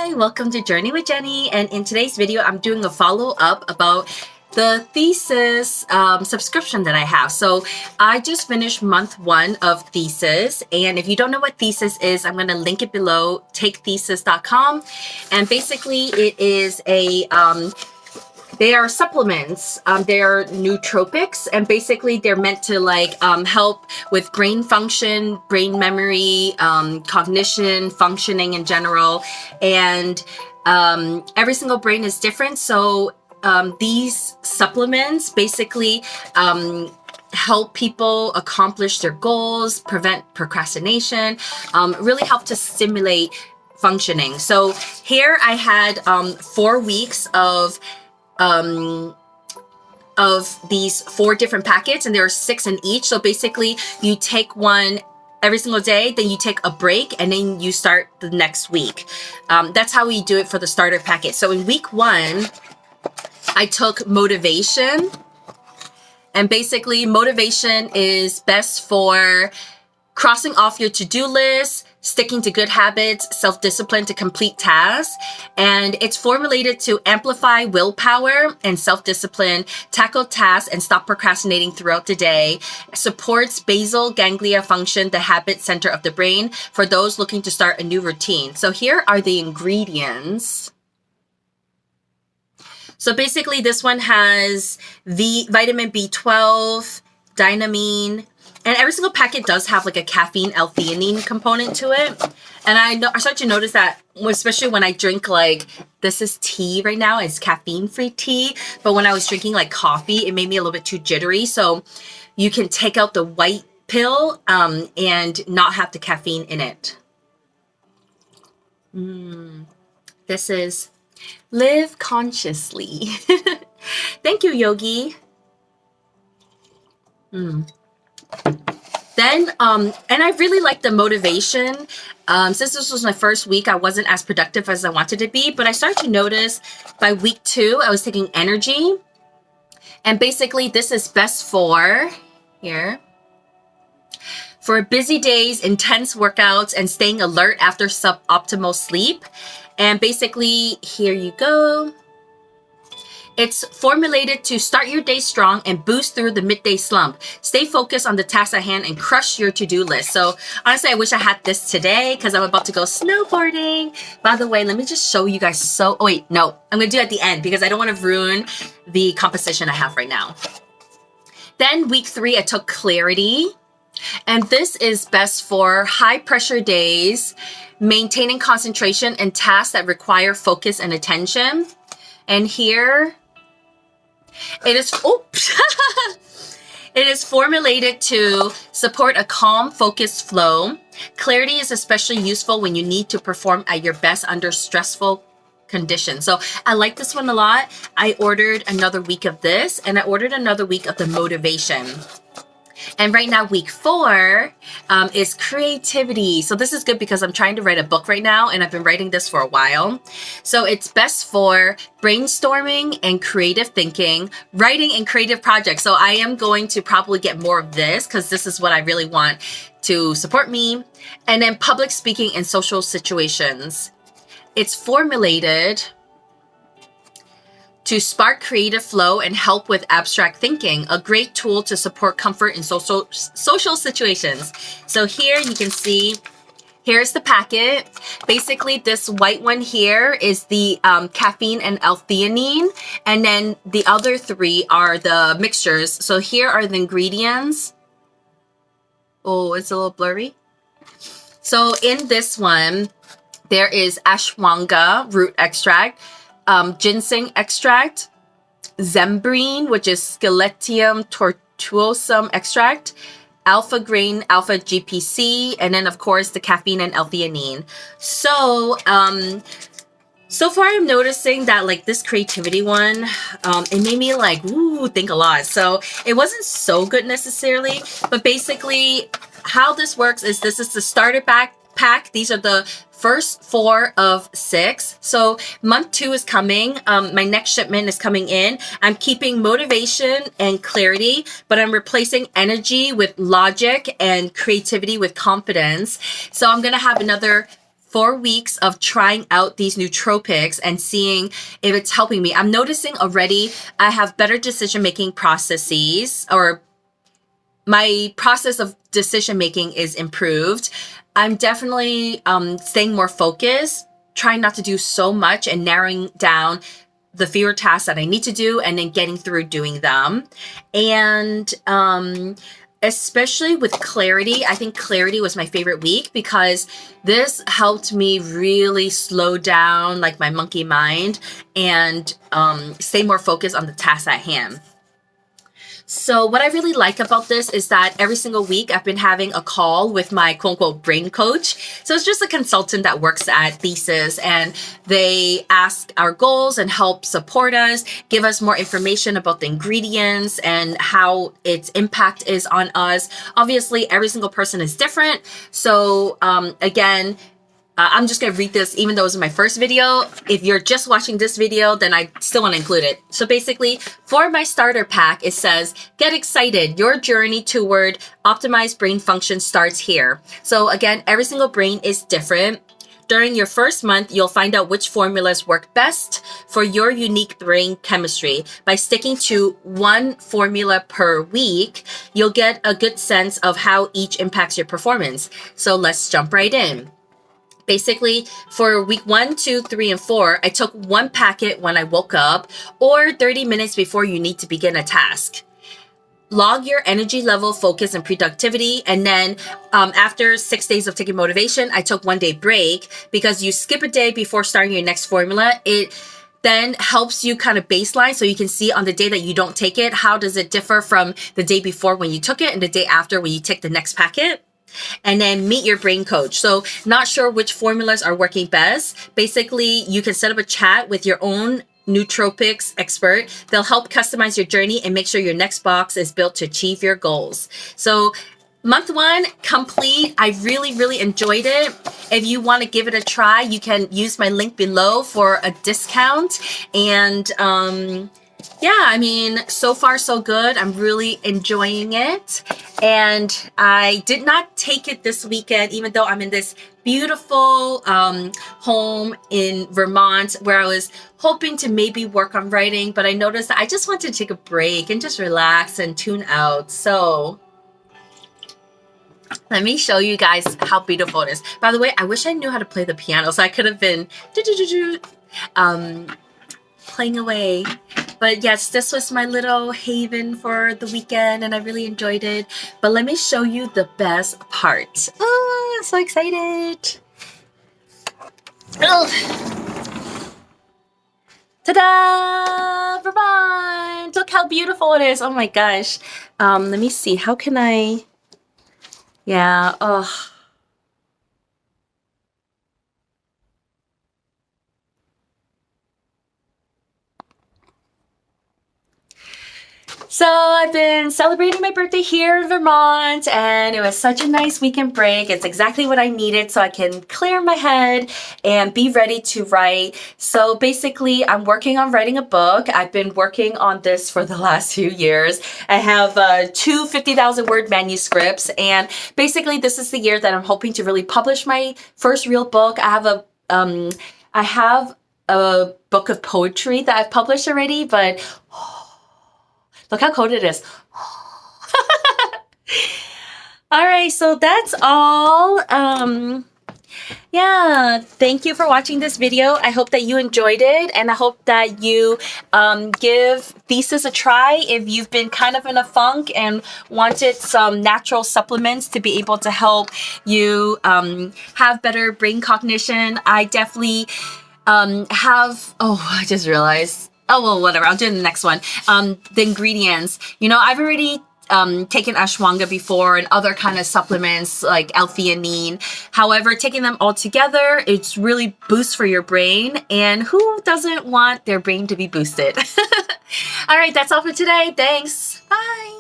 Hi, welcome to Journey with Jenney, and in today's video I'm doing a follow-up about the Thesis subscription that I have. So I just finished month 1 of Thesis, and if you don't know what Thesis is, I'm going to link it below, TakeThesis.com, and basically it is a they are supplements. They're nootropics, and basically they're meant to help with brain function, brain memory, cognition, functioning in general. And every single brain is different. So these supplements basically help people accomplish their goals, prevent procrastination, really help to stimulate functioning. So here I had 4 weeks of these 4 different packets, and there are 6 in each. So basically you take one every single day, then you take a break, and then you start the next week. That's how we do it for the starter packet. So in week 1, I took motivation, and basically motivation is best for crossing off your to-do list, sticking to good habits, self-discipline to complete tasks. And it's formulated to amplify willpower and self-discipline, tackle tasks, and stop procrastinating throughout the day. Supports basal ganglia function, the habit center of the brain, for those looking to start a new routine. So here are the ingredients. So basically this one has vitamin B12, dynamine, and every single packet does have like a caffeine and L-Theanine component to it. And I start to notice that, especially when I drink, this is tea right now, it's caffeine-free tea. But when I was drinking like coffee, it made me a little bit too jittery. So you can take out the white pill and not have the caffeine in it. This is Live Consciously. Thank you, Yogi. Then, and I really like the motivation. Since this was my first week, I wasn't as productive as I wanted to be, but I started to notice by week 2, I was taking energy. And basically this is best for, for busy days, intense workouts, and staying alert after suboptimal sleep. And basically, here you go. It's formulated to start your day strong and boost through the midday slump. Stay focused on the task at hand and crush your to-do list. So honestly, I wish I had this today because I'm about to go snowboarding. By the way, let me just show you guys. Oh wait, no, I'm gonna do it at the end because I don't want to ruin the composition I have right now. Then week 3, I took Clarity. And this is best for high pressure days, maintaining concentration and tasks that require focus and attention. And here it is, it is formulated to support a calm, focused flow. Clarity is especially useful when you need to perform at your best under stressful conditions. So I like this one a lot. I ordered another week of this, and I ordered another week of the motivation. And right now, week 4 is creativity. So this is good because I'm trying to write a book right now, and I've been writing this for a while. So it's best for brainstorming and creative thinking, writing and creative projects. So I am going to probably get more of this because this is what I really want to support me. And then public speaking in social situations. It's formulated to spark creative flow and help with abstract thinking, a great tool to support comfort in social situations. So here you can see, here's the packet. Basically, this white one here is the caffeine and L-Theanine, and then the other 3 are the mixtures. So here are the ingredients. Oh, it's a little blurry. So in this one, there is ashwagandha root extract, ginseng extract, zembrine, which is Sciletium tortuosum extract, alpha grain, alpha GPC, and then of course the caffeine and L-Theanine. So, so far I'm noticing that this creativity one, it made me think a lot. So it wasn't so good necessarily, but basically how this works is this is the starter pack. These are the first 4 of 6. So month 2 is coming. My next shipment is coming in. I'm keeping motivation and clarity, but I'm replacing energy with logic and creativity with confidence. So I'm going to have another 4 weeks of trying out these nootropics and seeing if it's helping me, I'm noticing already I have better decision-making processes, or my process of decision-making is improved. I'm definitely staying more focused, trying not to do so much and narrowing down the fewer tasks that I need to do and then getting through doing them. And especially with clarity, I think clarity was my favorite week because this helped me really slow down like my monkey mind and stay more focused on the task at hand. So what I really like about this is that every single week I've been having a call with my quote-unquote brain coach. So it's just a consultant that works at Thesis, and they ask our goals and help support us, give us more information about the ingredients and how its impact is on us. Obviously, every single person is different. So again, I'm just going to read this even though it was my first video. If you're just watching this video, then I still want to include it. So basically, for my starter pack, it says, get excited. Your journey toward optimized brain function starts here. So again, every single brain is different. During your first month, you'll find out which formulas work best for your unique brain chemistry. By sticking to one formula per week, you'll get a good sense of how each impacts your performance. So let's jump right in. Basically, for week 1, 2, 3, and 4, I took one packet when I woke up or 30 minutes before you need to begin a task. Log your energy level, focus, and productivity. And then after 6 days of taking motivation, I took 1 day break because you skip a day before starting your next formula. It then helps you kind of baseline so you can see on the day that you don't take it, how does it differ from the day before when you took it and the day after when you take the next packet. And then meet your brain coach. So not sure which formulas are working best. Basically, you can set up a chat with your own nootropics expert. They'll help customize your journey and make sure your next box is built to achieve your goals. So month 1 complete. I really, really enjoyed it. If you want to give it a try, you can use my link below for a discount. And yeah, I mean, so far so good. I'm really enjoying it. And I did not take it this weekend, even though I'm in this beautiful home in Vermont where I was hoping to maybe work on writing, but I noticed that I just wanted to take a break and just relax and tune out. So let me show you guys how beautiful it is. By the way, I wish I knew how to play the piano so I could have been playing away. But yes, this was my little haven for the weekend and I really enjoyed it. But let me show you the best part. Oh, I'm so excited. Oh. Ta-da! Vermont! Look how beautiful it is. Oh my gosh. Let me see. How can I... Yeah, oh... So I've been celebrating my birthday here in Vermont and it was such a nice weekend break. It's exactly what I needed so I can clear my head and be ready to write. So basically I'm working on writing a book. I've been working on this for the last few years. I have 2 50,000 word manuscripts and basically this is the year that I'm hoping to really publish my first real book. I have a book of poetry that I've published already, but look how cold it is. All right, so that's all. Yeah, thank you for watching this video. I hope that you enjoyed it, and I hope that you give Thesis a try if you've been kind of in a funk and wanted some natural supplements to be able to help you have better brain cognition. I definitely have, oh, I just realized. Oh, well, whatever. I'll do it in the next one. The ingredients. You know, I've already taken ashwagandha before and other kind of supplements like L-Theanine. However, taking them all together, it's really boosts for your brain. And who doesn't want their brain to be boosted? All right, that's all for today. Thanks. Bye.